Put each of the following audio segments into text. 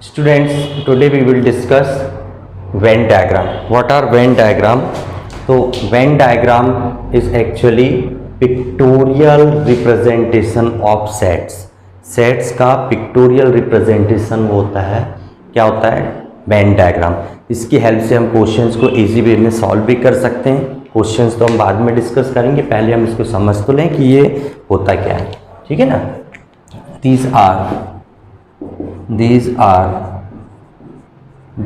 Students, today we will discuss Venn diagram. What are Venn diagram? So Venn diagram is actually pictorial representation of sets. Sets का pictorial representation होता है, क्या होता है? Venn diagram. इसकी help से हम क्वेश्चंस को इजी वे में सॉल्व भी कर सकते हैं. क्वेश्चंस तो हम बाद में डिस्कस करेंगे, पहले हम इसको समझ तो लें कि ये होता क्या है. ठीक है ना? These are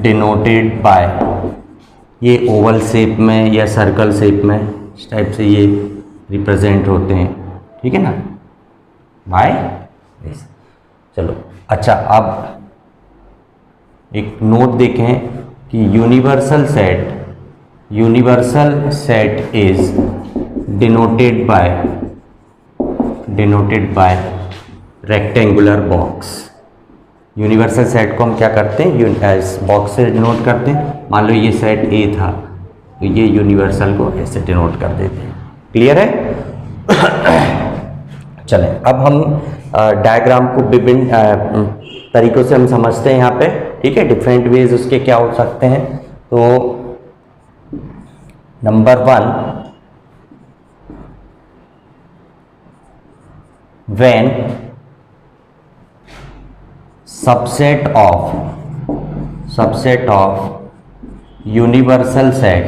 denoted by, ये ओवल शेप में या सर्कल शेप में इस टाइप से ये रिप्रेजेंट होते हैं. ठीक है ना? बाय चलो अच्छा, अब एक नोट देखें कि universal set is denoted by rectangular box. Universal set को हम क्या करते हैं, इस बॉक्स से डिनोट करते हैं. मान लो ये सेट ए था तो ये यूनिवर्सल को ऐसे डिनोट कर देते हैं. क्लियर है? चलें, अब हम डायग्राम को विभिन्न तरीकों से हम समझते हैं यहाँ पे. ठीक है, डिफरेंट वेज उसके क्या हो सकते हैं. तो number 1, when subset of universal set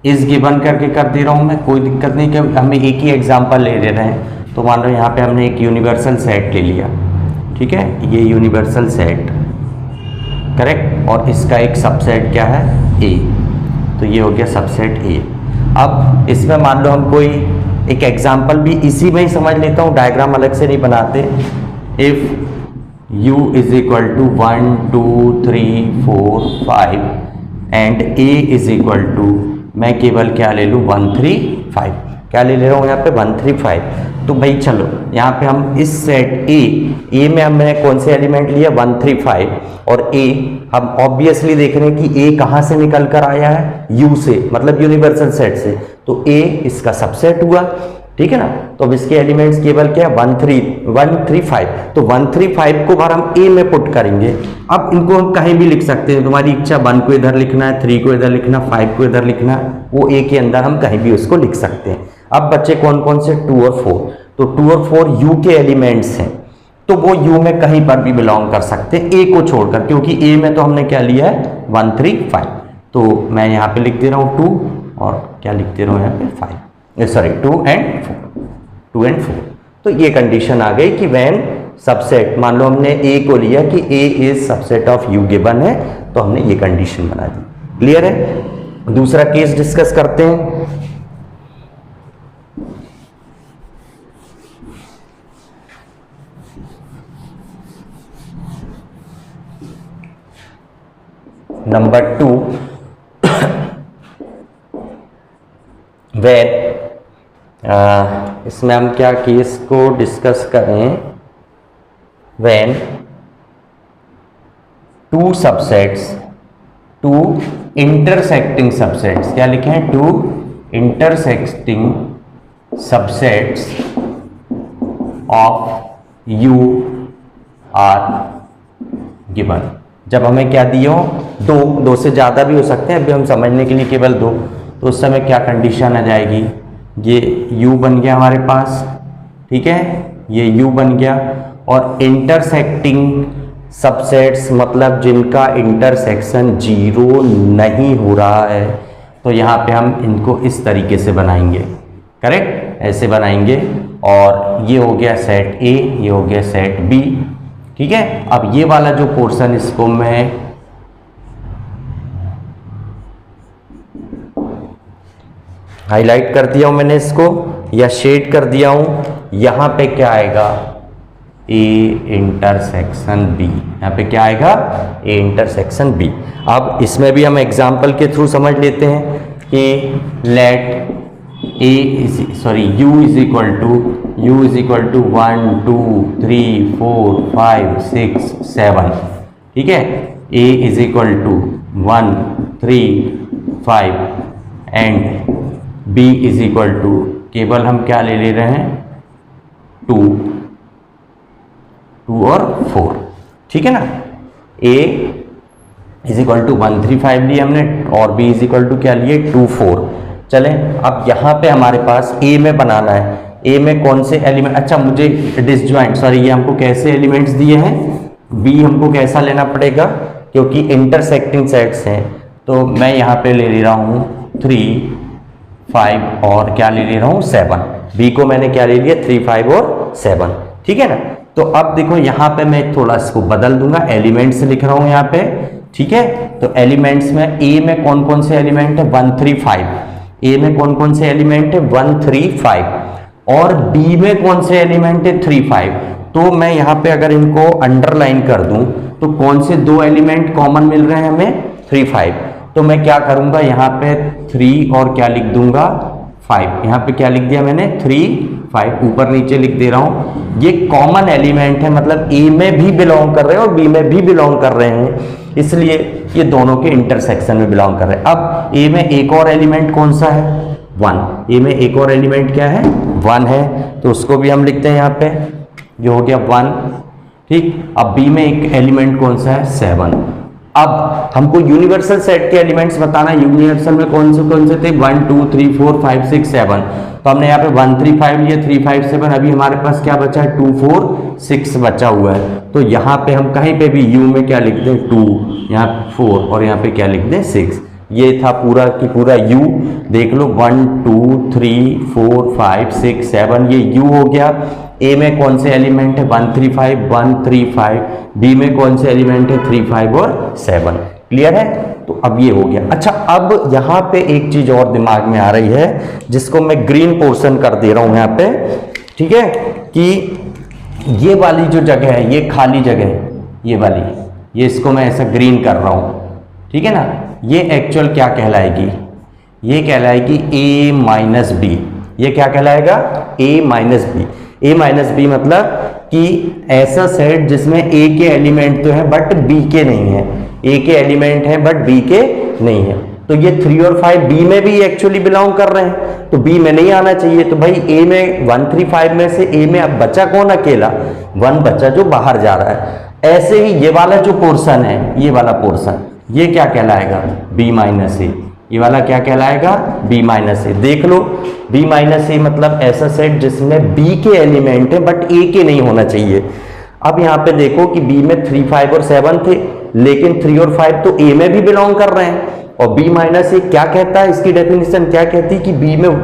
इस गिवन करके कर दे रहा हूं मैं, कोई दिक्कत नहीं कि हमें एक ही एग्जांपल ले रहे हैं. तो मान लो यहाँ पे हमने एक यूनिवर्सल सेट ले लिया. ठीक है, ये यूनिवर्सल सेट करेक्ट, और इसका एक सबसेट क्या है, ए. तो ये हो गया सबसेट ए. अब इसमें मान लो हम कोई एक एग्जाम्पल भी इसी में ही समझ लेता हूँ, डायग्राम अलग से नहीं बनाते. If u is equal to 1 2 3 4 5 and a is equal to, मैं केवल क्या ले लूँ 1 3 5. क्या ले रहा हूँ यहाँ पे 1 3 5. तो भाई चलो यहाँ पे हम इस सेट a में हमने कौन से एलिमेंट लिया 1 3 5, और a हम ऑब्वियसली देख रहे हैं कि a कहाँ से निकल कर आया है, u से, मतलब यूनिवर्सल सेट से. तो a इसका सबसेट हुआ. ठीक है ना? तो अब इसके एलिमेंट्स केवल क्या 1 3 5. तो 1 3 5 को बार हम a में पुट करेंगे. अब इनको हम कहीं भी लिख सकते हैं, तुम्हारी इच्छा 1 को इधर लिखना है, 3 को इधर लिखना, 5 को इधर लिखना है, वो a के अंदर हम कहीं भी उसको लिख सकते हैं. अब बच्चे कौन कौन से 2 और 4. तो 2 और 4 u के एलिमेंट्स हैं, तो वो u में कहीं पर भी बिलोंग कर सकते हैं a को छोड़कर, क्योंकि a में तो हमने क्या लिया है 1 3 5. तो मैं यहाँ पे लिख दे रहा हूँ 2 और क्या लिख दे रहा हूँ यहाँ पे 5, सॉरी 2 एंड 4. तो ये कंडीशन आ गई कि व्हेन सबसेट, मान लो हमने a को लिया कि a is subset of u given है, तो हमने ये कंडीशन बना दी. क्लियर है? दूसरा केस डिस्कस करते हैं. नंबर 2, वेर इसमें हम क्या केस को डिस्कस करें, व्हेन टू इंटरसेक्टिंग सबसेट्स, क्या लिखे हैं, 2 intersecting subsets of u are given. जब हमें क्या दिए हो, 2 से ज़्यादा भी हो सकते हैं, अभी हम समझने के लिए केवल 2. तो उस समय क्या कंडीशन आ जाएगी, ये u बन गया हमारे पास. ठीक है, ये u बन गया. और इंटरसेक्टिंग सबसेट्स मतलब जिनका इंटरसेक्शन 0 नहीं हो रहा है, तो यहाँ पे हम इनको इस तरीके से बनाएंगे. करेक्ट, ऐसे बनाएंगे. और ये हो गया सेट a, ये हो गया सेट b. ठीक है, अब ये वाला जो पोर्शन, इसको मैं हाईलाइट कर दिया हूं मैंने इसको, या शेड कर दिया हूं. यहां पे क्या आएगा, a इंटरसेक्शन b. यहां पे क्या आएगा, a इंटरसेक्शन b. अब इसमें भी हम एग्जांपल के थ्रू समझ लेते हैं कि let u is equal to 1 2 3 4 5 6 7. ठीक है, a is equal to 1 3 5 and b is equal to, केवल हम क्या ले रहे हैं 2 और 4, ठीक है ना। A इज इक्वल टू 1 3 5 लिए हमने और B इज इक्वल टू क्या लिए 2 4। चलें अब यहाँ पे हमारे पास A में बनाना है, A में कौन से एलिमेंट, अच्छा मुझे डिसजॉइंट, सॉरी ये हमको कैसे एलिमेंट्स दिए हैं, B हमको कैसा लेना पड़ेगा क्योंकि इंटरसेक्टिंग सेट्स हैं, तो मैं यहाँ पे ले रहा हूँ 3 5 और क्या ले रहा हूँ 7। B को मैंने क्या ले लिया 3 5 और 7, ठीक है ना। तो अब देखो यहाँ पे मैं थोड़ा इसको बदल दूंगा, एलिमेंट्स लिख रहा हूँ यहाँ पे, ठीक है। तो एलिमेंट्स में A में कौन कौन से एलिमेंट है 1 3 5, A में कौन कौन से एलिमेंट है 1 3 5 और B में कौन से एलिमेंट है 3 5। तो मैं यहाँ पे अगर इनको अंडरलाइन कर दूं तो कौन से दो एलिमेंट कॉमन मिल रहे हैं हमें 3 5। तो मैं क्या करूंगा यहाँ पे 3 और क्या लिख दूंगा 5, यहाँ पे क्या लिख दिया मैंने 3 5, ऊपर नीचे लिख दे रहा हूँ। ये कॉमन एलिमेंट है, मतलब A में भी बिलोंग कर रहे हैं और B में भी बिलोंग कर रहे हैं, इसलिए ये दोनों के इंटरसेक्शन में बिलोंग कर रहे हैं। अब A में एक और एलिमेंट कौन सा है 1, A में एक और एलिमेंट क्या है 1 है, तो उसको भी हम लिखते हैं यहाँ पे, जो हो गया 1, ठीक। अब B में एक एलिमेंट कौन सा है 7। अब हमको यूनिवर्सल सेट के एलिमेंट्स बताना है, यूनिवर्सल में कौन से थे 1 2 3 4 5 6 7। तो हमने यहाँ पे 1 3 5 लिया, 3 5 7, अभी हमारे पास क्या बचा है 2 4 6 बचा हुआ है। तो यहाँ पे हम कहीं पे भी U में क्या लिख दें 2, यहाँ 4 और यहाँ पे क्या लिख दें 6। ये था पूरा की पूरा U, देख लो 1 2 3 4 5 6 7, ये U हो गया। A में कौन से एलिमेंट है 1 3 5 1 3 5, B में कौन से एलिमेंट है 3 5 और 7, क्लियर है। तो अब ये हो गया। अच्छा अब यहाँ पे एक चीज और दिमाग में आ रही है जिसको मैं ग्रीन पोर्शन कर दे रहा हूँ यहाँ पे, ठीक है, कि ये वाली जो जगह है, ये खाली जगह है, ये वाली, ये इसको मैं ऐसा ग्रीन कर रहा हूँ, ठीक है ना। ये एक्चुअल क्या कहलाएगी, ये कहलाएगी A माइनस बी। ये क्या कहलाएगा A minus B. A minus B मतलब कि ऐसा सेट जिसमें A के एलिमेंट तो है बट B के नहीं है, A के एलिमेंट है बट B के नहीं है। तो ये 3 और 5 B में भी एक्चुअली बिलोंग कर रहे हैं, तो B में नहीं आना चाहिए। तो भाई A में 1 3 5 में से A में अब बचा कौन, अकेला 1 बचा जो बाहर जा रहा है। ऐसे ही ये वाला जो पोर्शन है, ये वाला पोर्शन, ये क्या कहलाएगा B माइनस ए। ये वाला क्या कहलाएगा B माइनस ए। देख लो B माइनस ए मतलब ऐसा सेट जिसमें B के एलिमेंट है बट A के नहीं होना चाहिए। अब यहाँ पे देखो कि B में 3 5 और 7 थे, लेकिन 3 और 5 तो A में भी बिलोंग कर रहे हैं। और B माइनस ए क्या कहता है, इसकी डेफिनेशन क्या कहती है कि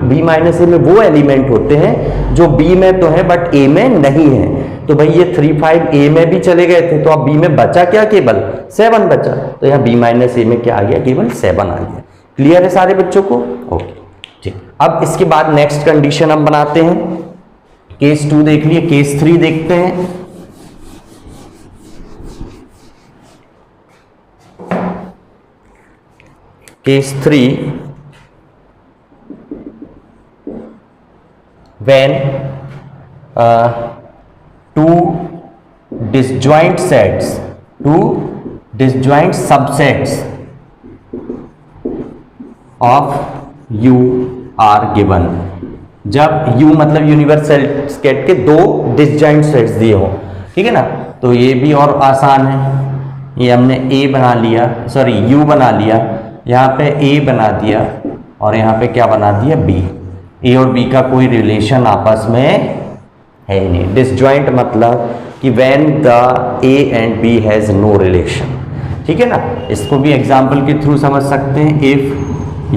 B माइनस ए में वो एलिमेंट होते हैं जो B में तो है बट A में नहीं है। तो भाई ये 3 5 A में भी चले गए थे, तो अब B में बचा क्या, केवल 7 बचा। तो यहाँ B माइनस ए में क्या आ गया, केवल 7 आ गया। क्लियर है सारे बच्चों को, ओके ठीक। अब इसके बाद नेक्स्ट कंडीशन हम बनाते हैं। केस 2 देख लिए, केस 3 देखते हैं। Case 3, when two disjoint subsets of U are given। जब U मतलब यूनिवर्सल सेट के दो डिसजॉइंट सेट्स दिए हो, ठीक है ना। तो ये भी और आसान है, ये हमने A बना लिया, सॉरी U बना लिया, यहाँ पे A बना दिया और यहाँ पे क्या बना दिया B। A और B का कोई रिलेशन आपस में है ही नहीं। डिसजॉइंट मतलब कि when the A and B has no relation, ठीक है ना। इसको भी एग्जाम्पल के थ्रू समझ सकते हैं। If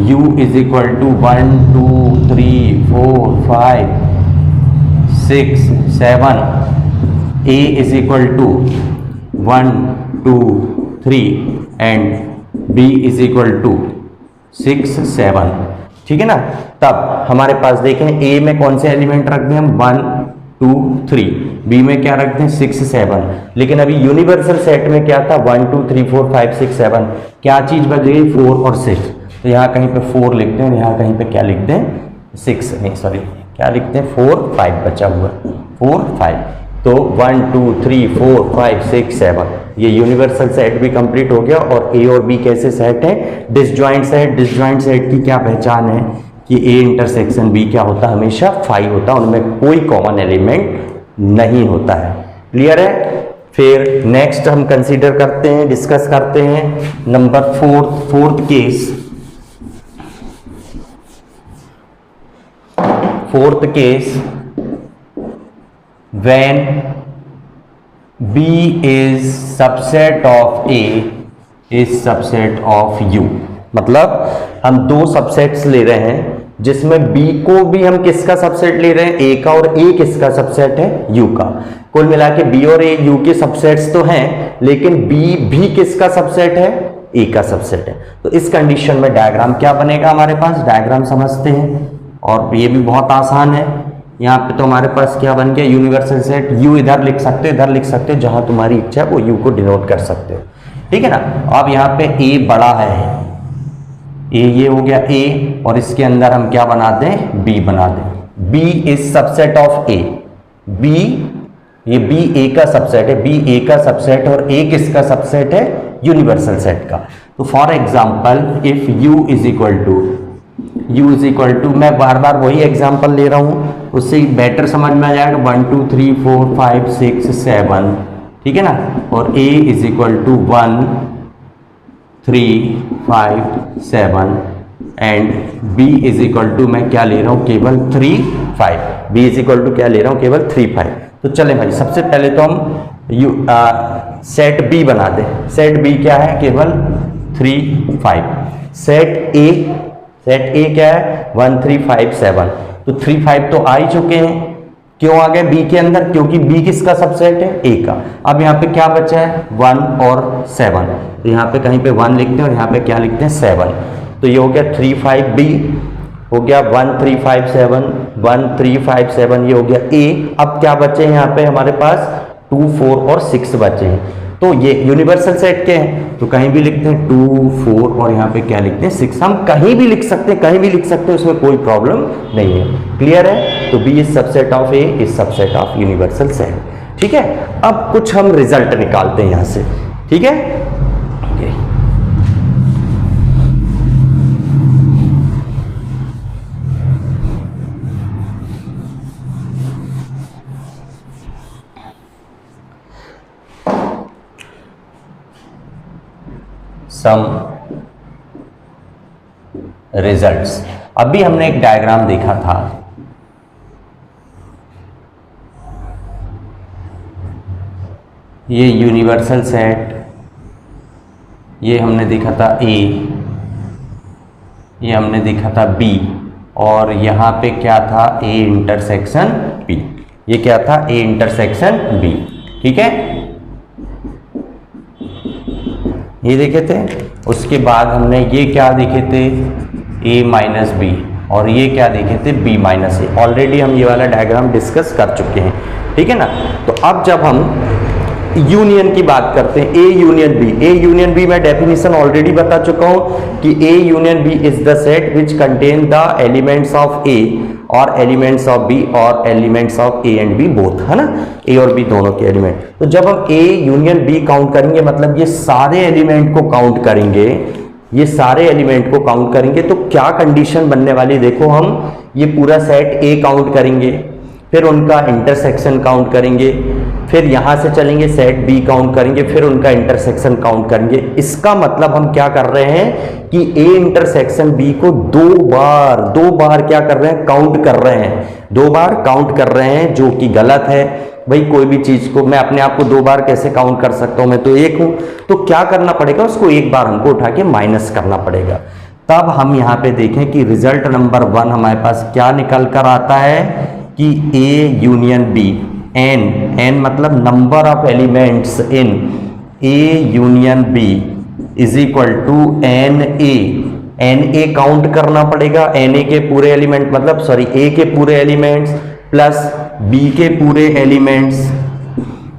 U is equal to 1 2 3 4 5 6 7, A is equal to 1 2 3 and B is equal to 6 7, ठीक है ना। तब हमारे पास देखें A में कौन से एलिमेंट रख दें हम 1 2 3, B में क्या रख दें 6 7। लेकिन अभी यूनिवर्सल सेट में क्या था 1 2 3 4 5 6 7, क्या चीज बच गई 4 और 6। तो यहाँ कहीं पे 4 लिखते हैं, यहाँ कहीं पे क्या लिख दें 6, नहीं सॉरी क्या लिखते हैं 4 5 बचा हुआ 4 5। तो 1 2 3 4 5 6 7 ये यूनिवर्सल सेट भी कंप्लीट हो गया। और A और B कैसे सेट है, डिसजॉइंट सेट। डिसजॉइंट सेट की क्या पहचान है कि A इंटरसेक्शन B क्या होता है, हमेशा 5 होता है, उनमें कोई कॉमन एलिमेंट नहीं होता है। क्लियर है? फिर नेक्स्ट हम कंसीडर करते हैं, डिस्कस करते हैं number fourth case when B is subset of A is subset of U। मतलब हम दो सबसेट्स ले रहे हैं जिसमें B को भी हम किसका सबसेट ले रहे हैं, A का, और A किसका सबसेट है, U का। कुल मिला के B और A U के सबसेट्स तो हैं, लेकिन B भी किसका सबसेट है, A का सबसेट है। तो इस कंडीशन में डायग्राम क्या बनेगा हमारे पास, डायग्राम समझते हैं, और ये भी बहुत आसान है। यहाँ पे तो हमारे पास क्या बन गया, यूनिवर्सल सेट। U इधर लिख सकते हो, इधर लिख सकते हो, जहां तुम्हारी इच्छा है वो U को डिनोट कर सकते हो, ठीक है ना। अब यहाँ पे A बड़ा है, A ये हो गया A, और इसके अंदर हम क्या बना दें, B बना दें। B is subset of A। B, ये B A का सबसेट है, B A का सबसेट, और A किसका सबसेट है, यूनिवर्सल सेट का। तो for example if U is equal to, मैं बार बार वही एग्जाम्पल ले रहा हूं, उससे बेटर समझ में आ जाएगा। 1 2 3 4 5 6 7, ठीक है ना। और A is equal to 1 3 5 7 and B is equal to, मैं क्या ले रहा हूं, केवल 3 5। B इज इक्वल टू क्या ले रहा हूं, केवल 3 5। तो चले भाई, सबसे पहले तो हम सेट B बना दे। सेट B क्या है, केवल 3 5। सेट A क्या है, 1 3 5 7। तो 3 5 तो आ ही चुके हैं। क्यों आ गए B के अंदर, क्योंकि B किसका सबसेट है, A का। अब यहाँ पे क्या बचा है, 1 और 7। तो यहाँ पे कहीं पे 1 लिखते हैं और यहाँ पे क्या लिखते हैं, 7। तो ये हो गया 3 5 B, हो गया 1 3 5 7, 1 3 5 7, ये हो गया A। अब क्या बचे हैं यहाँ पे हमारे पास, 2 4 और 6 बचे हैं। तो ये यूनिवर्सल सेट के हैं, तो कहीं भी लिखते हैं 2 4 और यहाँ पे क्या लिखते हैं, 6। हम कहीं भी लिख सकते हैं, कहीं भी लिख सकते हैं, उसमें कोई प्रॉब्लम नहीं है। क्लियर है? तो B is subset of A is subset of universal set, ठीक है। अब कुछ हम रिजल्ट निकालते हैं यहां से, ठीक है। सम रिजल्ट्स। अभी हमने एक डायग्राम देखा था, ये यूनिवर्सल सेट, ये हमने देखा था A, ये हमने देखा था B, और यहाँ पे क्या था, A इंटरसेक्शन B। ये क्या था, A इंटरसेक्शन B, ठीक है, ये देखे थे। उसके बाद हमने ये क्या देखे थे, A माइनस B, और ये क्या देखे थे, B माइनस A। ऑलरेडी हम ये वाला डायग्राम डिस्कस कर चुके हैं, ठीक है ना। तो अब जब हम यूनियन की बात करते हैं, A union B, A union B मैं डेफिनेशन ऑलरेडी बता चुका हूं कि A union B is the set which contain the elements of A और एलिमेंट्स ऑफ B और elements of A and B both, है ना, A और B दोनों के एलिमेंट। तो जब हम A यूनियन B काउंट करेंगे, मतलब ये सारे एलिमेंट को काउंट करेंगे, ये सारे एलिमेंट को काउंट करेंगे, तो क्या कंडीशन बनने वाली, देखो हम ये पूरा सेट A काउंट करेंगे, फिर उनका इंटरसेक्शन काउंट करेंगे, फिर यहां से चलेंगे सेट B काउंट करेंगे, फिर उनका इंटरसेक्शन काउंट करेंगे। इसका मतलब हम क्या कर रहे हैं कि A इंटरसेक्शन B को दो बार क्या कर रहे हैं, काउंट कर रहे हैं, 2 बार काउंट कर रहे हैं, जो कि गलत है। भाई कोई भी चीज को मैं अपने आप को 2 बार कैसे काउंट कर सकता हूं, मैं तो 1 हूं। तो क्या करना पड़ेगा, उसको 1 बार हमको उठा के माइनस करना पड़ेगा। तब हम यहां पे देखें कि रिजल्ट नंबर 1 हमारे पास क्या निकल कर आता है कि A यूनियन B, n मतलब number of elements in A union B is equal to NA count करना पड़ेगा, NA के पूरे एलिमेंट मतलब सॉरी A के पूरे एलिमेंट्स प्लस B के पूरे एलिमेंट्स,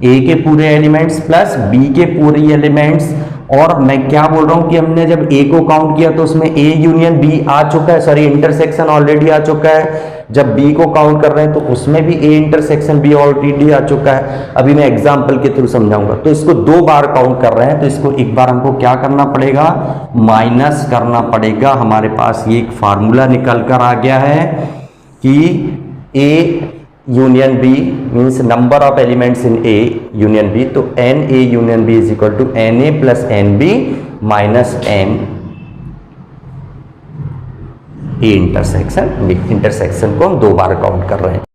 A के पूरे एलिमेंट्स प्लस B के पूरे एलिमेंट्स। और मैं क्या बोल रहा हूं कि हमने जब A को काउंट किया तो उसमें A यूनियन B आ चुका है, सॉरी इंटरसेक्शन ऑलरेडी आ चुका है। जब B को काउंट कर रहे हैं तो उसमें भी A इंटरसेक्शन B ऑलरेडी आ चुका है। अभी मैं एग्जांपल के थ्रू समझाऊंगा। तो इसको 2 बार काउंट कर रहे हैं, तो इसको एक बार हमको क्या करना पड़ेगा, माइनस करना पड़ेगा। हमारे पास ये एक फार्मूला निकल कर आ गया है कि A union B means number of elements in A union B, तो N A union B is equal to N A plus N B minus N A intersection B. Intersection को हम 2 बार काउंट कर रहे हैं।